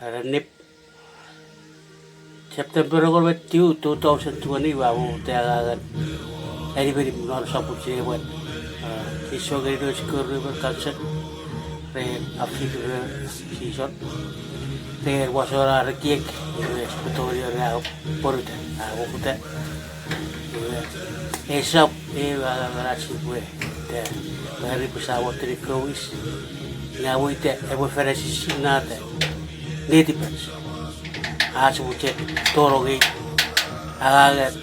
Ranip September 2020 babu tiagan anybody not support what iso gado score river concert re Africa season there was a kick Victoria now porta aguta esap rasi gue te dari pesawat trikowis ngawite ebo feresi sinate Netipens. Asbuche torogi agagat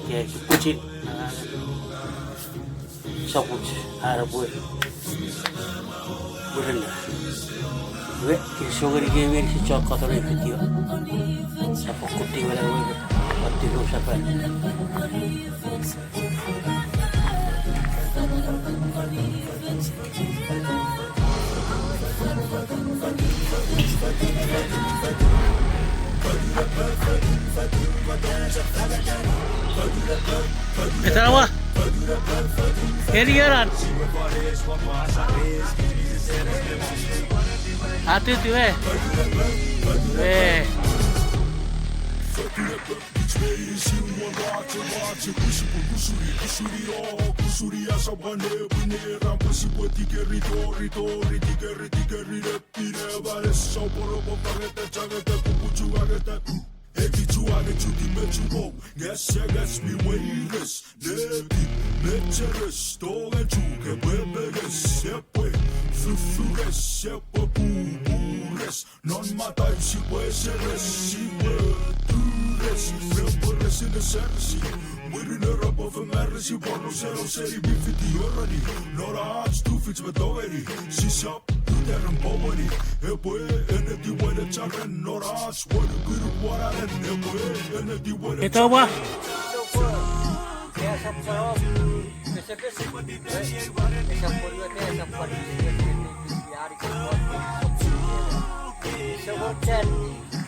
ke kucing sapuch arabu burenda we kisogeri ke ver si chokotore fitio sapo kutti wala we patti ro sapa Etawa Keriaran Hati tu non matai si può essere si in the service. We're in a rub of a marriage, you want to sell, say, be 50 already. Not a hard to fix, but already. She's up to that and poverty. A boy, and if you want a child, not us, what a good water, and a boy, and if you want a child.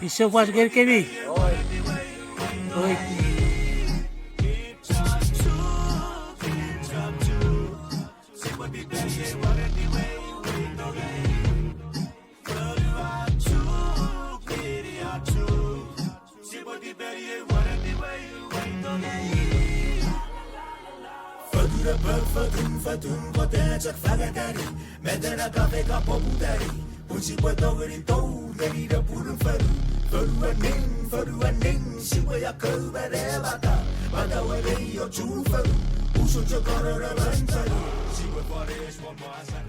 Iso was get kemi. Oi. Fatum, potenza, fagatari, mettere a caffè capo putari, non si può togliere tu, devi da pure un faru a ning, si vuoi a covere vada, vada a io giù faru, uso giocare a ventare, si vuoi fare